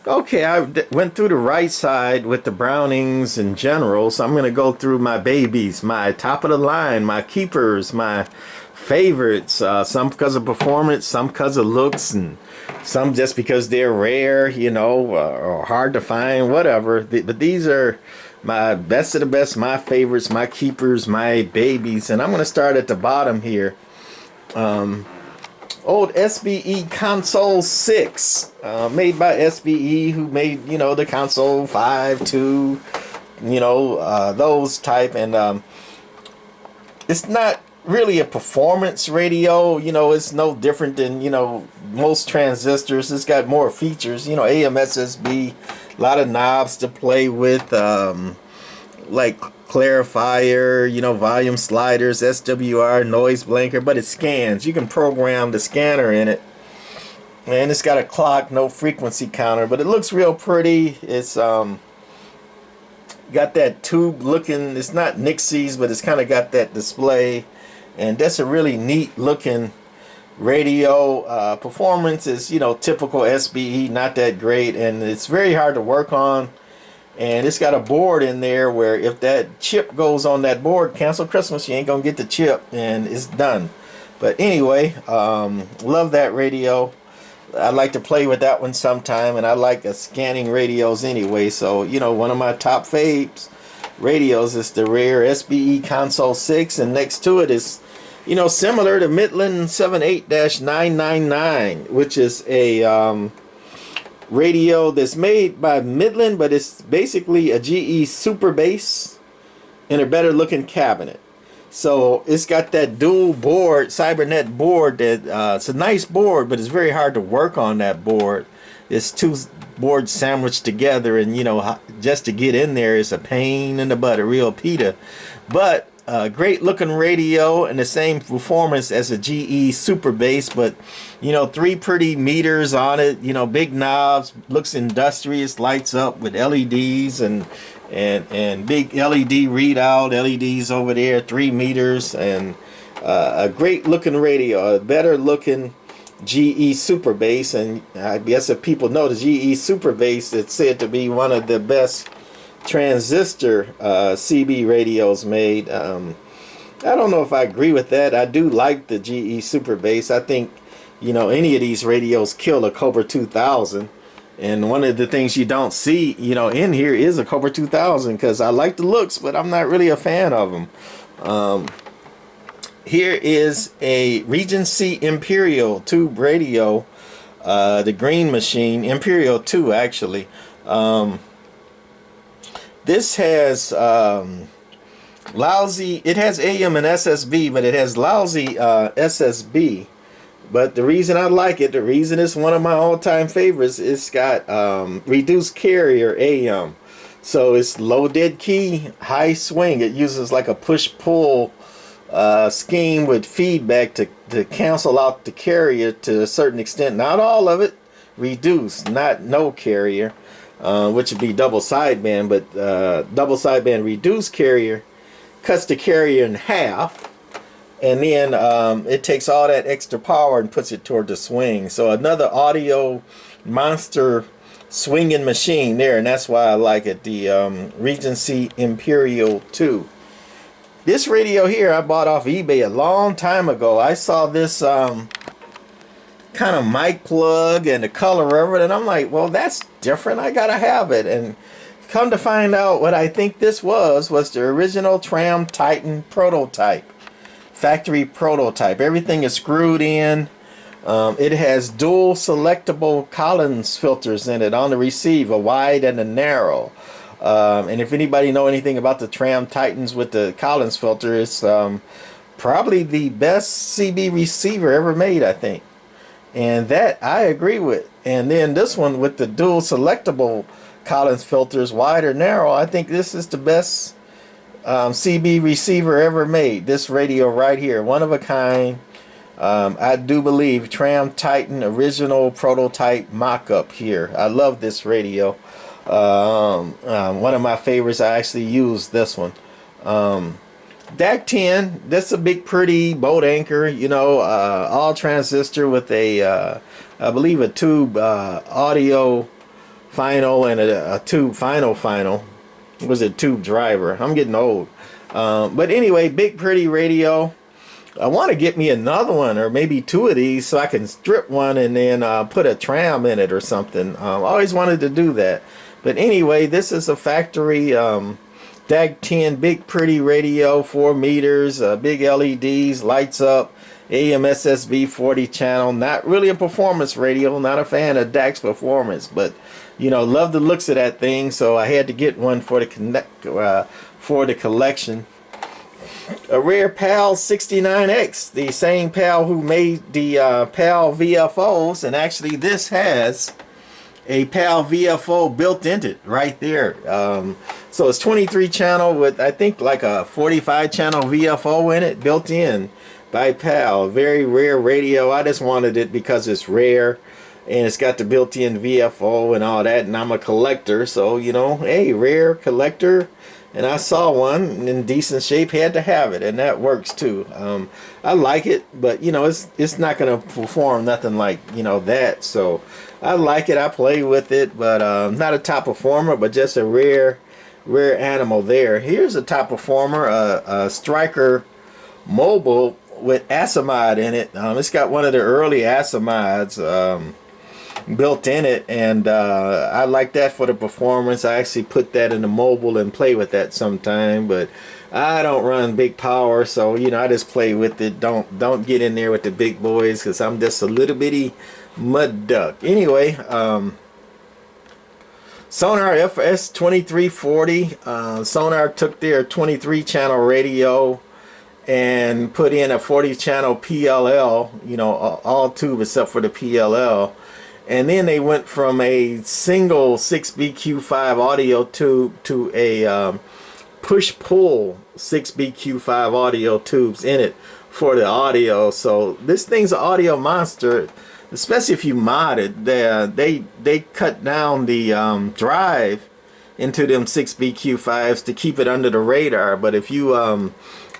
Okay, went through the right side with the Brownings in general, so I'm going to go through my babies, my top of the line, my keepers, my favorites, some because of performance, some because of looks, and some just because they're rare, or hard to find, whatever. But these are my best of the best, my favorites, my keepers, my babies, and I'm going to start at the bottom here. Old SBE Console 6, made by SBE, who made, the Console 5, 2, those type. And it's not really a performance radio. It's no different than, most transistors. It's got more features, AM, SSB, a lot of knobs to play with, like clarifier, volume sliders, SWR, noise blanker, but it scans. You can program the scanner in it. And it's got a clock, no frequency counter, but it looks real pretty. It's got that tube looking, it's not Nixie's, but it's kind of got that display. And that's a really neat looking radio. Performance is, typical SBE, not that great, and it's very hard to work on. And it's got a board in there where if that chip goes on that board, cancel Christmas, you ain't gonna get the chip, and it's done. But anyway, love that radio. I like to play with that one sometime, and I like scanning radios anyway. So, one of my top faves radios is the rare SBE Console 6, and next to it is, similar to Midland 78-999, which is a radio that's made by Midland, but it's basically a GE Superbase in a better looking cabinet. So it's got that dual board, Cybernet board, that it's a nice board, but it's very hard to work on that board. It's two boards sandwiched together, and just to get in there is a pain in the butt, a real pita. But great looking radio and the same performance as a GE Superbase, but 3 pretty meters on it, big knobs, looks industrious, lights up with LEDs and big LED readout, LEDs over there, 3 meters, and a great looking radio, a better looking GE Superbase. And I guess if people know the GE Superbase, it's said to be one of the best transistor CB radios made. I don't know if I agree with that. I do like the GE Superbase. I think any of these radios kill a Cobra 2000, and one of the things you don't see in here is a Cobra 2000, because I like the looks, but I'm not really a fan of them. Here is a Regency Imperial tube radio, the green machine, Imperial 2 actually. This has lousy, it has AM and SSB, but it has lousy SSB. But the reason I like it, the reason it's one of my all-time favorites, it's got reduced carrier AM. So it's low dead key, high swing. It uses like a push-pull scheme with feedback to cancel out the carrier to a certain extent. Not all of it, reduced, not no carrier. Which would be double sideband, but double sideband reduced carrier cuts the carrier in half, and then it takes all that extra power and puts it toward the swing. So another audio monster swinging machine there, and that's why I like it, the Regency Imperial 2. This radio here I bought off eBay a long time ago. I saw this kind of mic plug and the color of it, and I'm like, well, that's different, I gotta have it. And come to find out, what I think this was the original Tram Titan prototype, factory prototype. Everything is screwed in. It has dual selectable Collins filters in it on the receive, a wide and a narrow. And if anybody know anything about the Tram Titans with the Collins filter, it's probably the best CB receiver ever made, I think. And that I agree with. And then this one with the dual selectable Collins filters, wide or narrow, I think this is the best CB receiver ever made. This radio right here, one of a kind. I do believe Tram Titan original prototype mock-up here. I love this radio. One of my favorites. I actually used this one. DAC 10, that's a big pretty boat anchor, all transistor with a I believe a tube audio final and a tube final. It was a tube driver. I'm getting old. But anyway, big pretty radio. I want to get me another one or maybe two of these so I can strip one and then put a tram in it or something. I always wanted to do that. But anyway, this is a factory DAG 10 big pretty radio, 4 meters, big LEDs, lights up, AM SSB 40 channel. Not really a performance radio, not a fan of Dax performance, but you know, love the looks of that thing, so I had to get one for the collection. A rare PAL 69X, the same PAL who made the PAL VFOs, and actually this has a PAL VFO built into it right there. So it's 23 channel with I think like a 45 channel VFO in it, built in by PAL. Very rare radio. I just wanted it because it's rare and it's got the built-in VFO and all that, and I'm a collector, so you know, hey, rare collector. And I saw one in decent shape, had to have it, and that works too. I like it, but you know, it's not going to perform nothing like, you know, that. So I like it, I play with it, but not a top performer, but just a rare animal there. Here's a top performer, a Striker Mobile with Asimide in it. It's got one of the early Asimides built in it, and I like that for the performance. I actually put that in the mobile and play with that sometime, but I don't run big power, so you know, I just play with it. Don't get in there with the big boys, because I'm just a little bitty mud duck. Anyway, Sonar FS 2340. Sonar took their 23 channel radio and put in a 40 channel PLL, you know, all tube except for the PLL. And then they went from a single 6BQ5 audio tube to a push-pull 6BQ5 audio tubes in it for the audio. So this thing's an audio monster, especially if you mod it. They cut down the drive into them 6BQ5s to keep it under the radar. But if you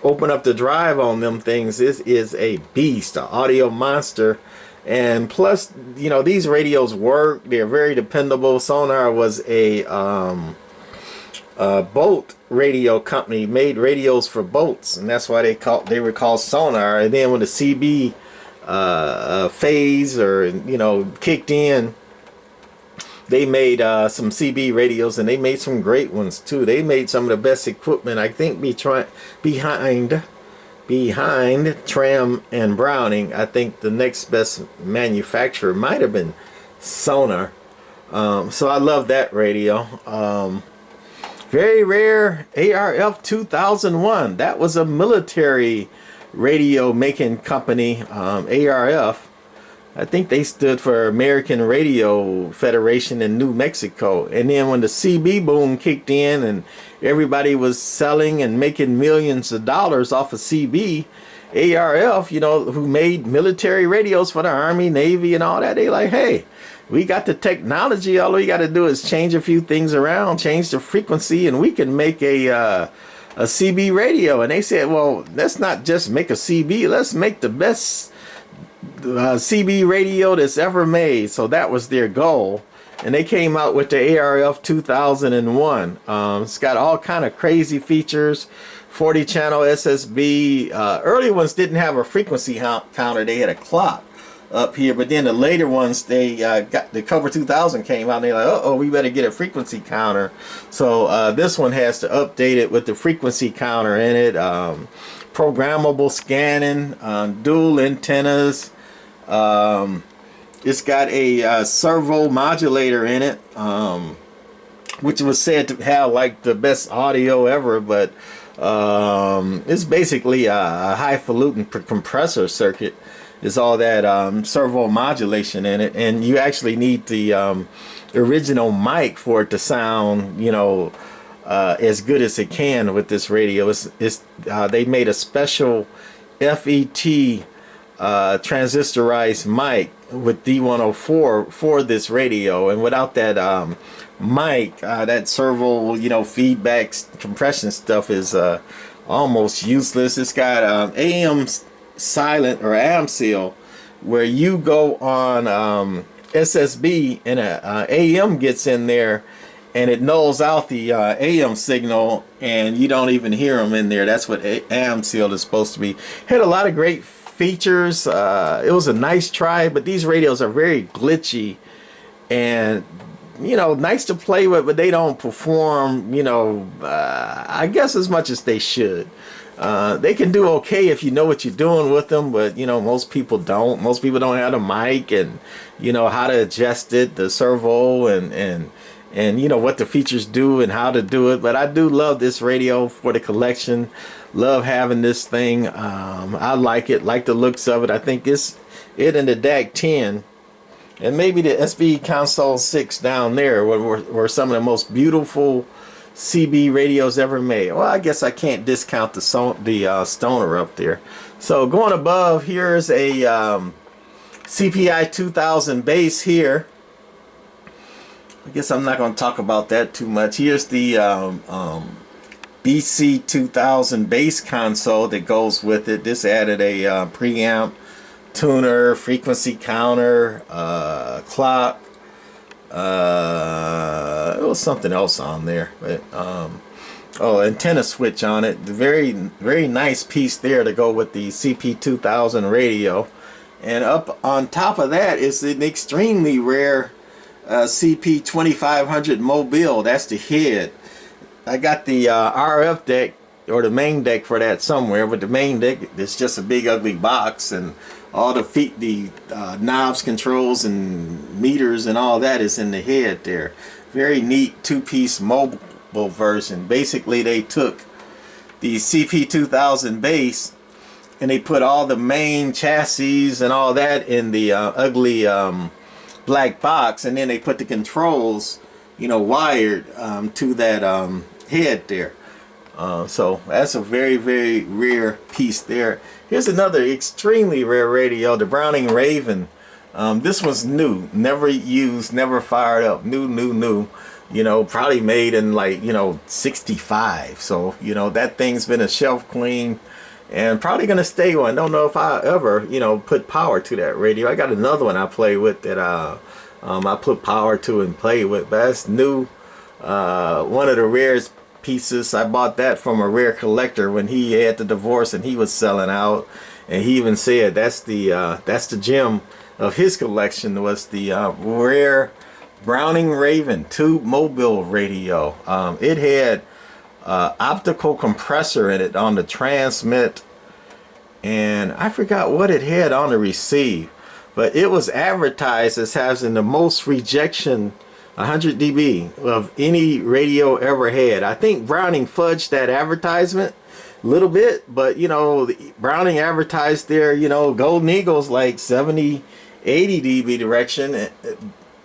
open up the drive on them things, this is a beast, an audio monster. And plus, you know, these radios work. They're very dependable. Sonar was a boat radio company, made radios for boats, and that's why they were called Sonar. And then when the CB phase, or you know, kicked in, they made some CB radios, and they made some great ones too. They made some of the best equipment, I think, behind Tram and Browning. I think the next best manufacturer might have been Sonar. So I love that radio. Very rare ARF 2001. That was a military radio making company. ARF, I think they stood for American Radio Federation in New Mexico. And then when the CB boom kicked in and everybody was selling and making millions of dollars off of CB, ARF, you know, who made military radios for the Army, Navy, and all that, they like, hey, we got the technology. All we got to do is change a few things around, change the frequency, and we can make a CB radio. And they said, well, let's not just make a CB, let's make the best CB radio that's ever made. So that was their goal, and they came out with the ARF 2001. It's got all kind of crazy features. 40 channel SSB. Early ones didn't have a frequency counter, they had a clock up here, but then the later ones, they got the Cover 2000 came out, and they're like, uh oh, we better get a frequency counter. So this one has to update it with the frequency counter in it. Programmable scanning, dual antennas. It's got a servo modulator in it, which was said to have like the best audio ever, but it's basically a highfalutin compressor circuit. Is all that servo modulation in it, and you actually need the original mic for it to sound, you know, as good as it can with this radio. They made a special FET transistorized mic with D104 for this radio, and without that mic, that servo, you know, feedback compression stuff is almost useless. It's got AM silent or AM seal, where you go on SSB and a AM gets in there, and it nulls out the AM signal, and you don't even hear them in there. That's what AM sealed is supposed to be. Had a lot of great features. It was a nice try, but these radios are very glitchy, and you know, nice to play with, but they don't perform, you know, I guess as much as they should. They can do okay if you know what you're doing with them, but you know, most people don't. Most people don't have a mic and you know how to adjust it, the servo, and you know what the features do and how to do it. But I do love this radio for the collection. Love having this thing. I like it, like the looks of it. I think it and the Dax 10 and maybe the SBE Console 6 down there were some of the most beautiful CB radios ever made. Well, I guess I can't discount the Stoner up there. So going above, here's a CPI 2000 base here. I guess I'm not going to talk about that too much. Here's the BC 2000 base console that goes with it. This added a preamp, tuner, frequency counter, clock. It was something else on there, but oh, antenna switch on it. Very nice piece there to go with the CP 2000 radio. And up on top of that is an extremely rare CP 2500 Mobile. That's the head. I got the RF deck or the main deck for that somewhere, but the main deck is just a big ugly box, and all the knobs, controls, and meters and all that is in the head there. Very neat two-piece mobile version. Basically, they took the CP 2000 base and they put all the main chassis and all that in the ugly black box, and then they put the controls, you know, wired to that head there. So that's a very rare piece there. Here's another extremely rare radio, the Browning Raven. This was new, never used, never fired up, new. You know, probably made in like, you know, 65. So, you know, that thing's been a shelf clean and probably gonna stay one. Don't know if I ever, you know, put power to that radio. I got another one I play with that I put power to and play with, but that's new. One of the rarest pieces. I bought that from a rare collector when he had the divorce and he was selling out, and he even said that's the gem of his collection was the rare Browning Raven tube mobile radio. It had optical compressor in it on the transmit, and I forgot what it had on the receive, but it was advertised as having the most rejection 100 dB of any radio ever had. I think Browning fudged that advertisement a little bit, but you know, Browning advertised their, you know, Golden Eagles like 70, 80 dB direction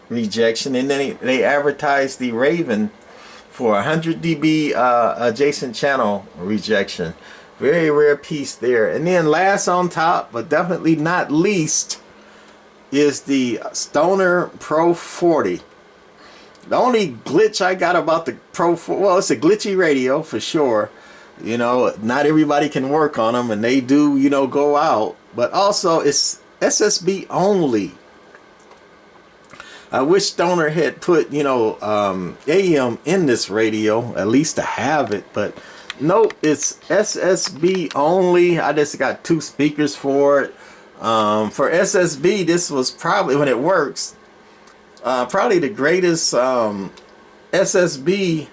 rejection, and then they advertised the Raven for 100 dB adjacent channel rejection. Very rare piece there. And then last on top, but definitely not least, is the Stoner Pro-40. The only glitch I got about the Pro-40, well, it's a glitchy radio for sure. You know, not everybody can work on them, and they do, you know, go out. But also, it's SSB only. I wish Stoner had put, you know, AM in this radio, at least to have it. But nope, it's SSB only. I just got 2 speakers for it. For SSB, this was probably, when it works, probably the greatest SSB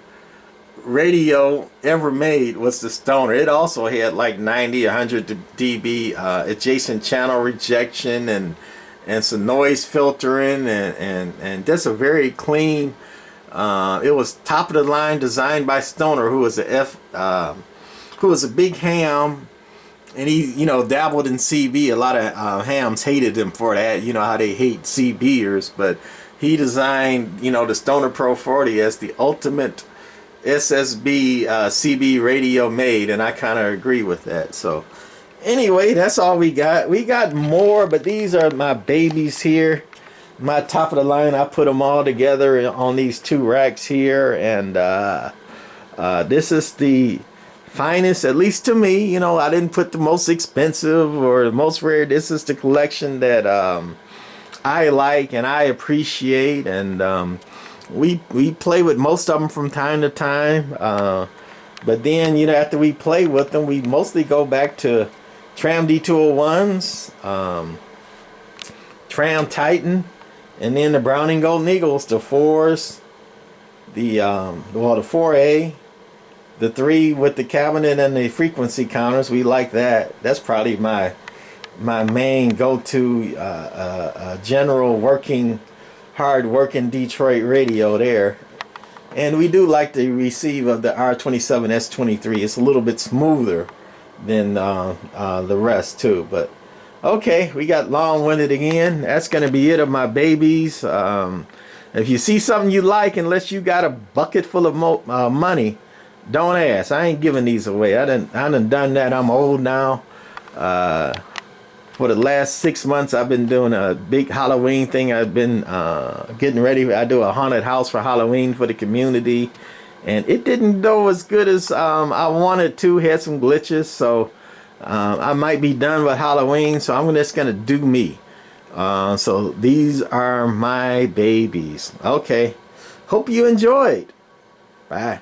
radio ever made was the Stoner. It also had like 90, 100 dB adjacent channel rejection and some noise filtering and just a very clean. It was top of the line, designed by Stoner, who was a big ham. And he, you know, dabbled in CB. A lot of hams hated him for that. You know how they hate CBers. But he designed, you know, the Stoner Pro-40 as the ultimate SSB CB radio made. And I kind of agree with that. So anyway, that's all we got. We got more, but these are my babies here. My top of the line. I put them all together on these 2 racks here. And this is the finest, at least to me. You know, I didn't put the most expensive or the most rare. This is the collection that I like and I appreciate, and we play with most of them from time to time. But then, you know, after we play with them, we mostly go back to Tram D201s, Tram Titan, and then the Browning Golden Eagles, the 4s, the 4A, the 3 with the cabinet and the frequency counters. We like that. That's probably my main go-to general working, hard working Detroit radio there. And we do like the receive of the R27S23. It's a little bit smoother than the rest too. But okay, we got long-winded again. That's gonna be it of my babies. If you see something you like, unless you got a bucket full of money, don't ask. I ain't giving these away. I done done that. I'm old now. For the last 6 months, I've been doing a big Halloween thing. I've been getting ready. I do a haunted house for Halloween for the community, and it didn't go as good as I wanted to. Had some glitches, so I might be done with Halloween. So I'm just gonna do me. So these are my babies. Okay, hope you enjoyed. Bye.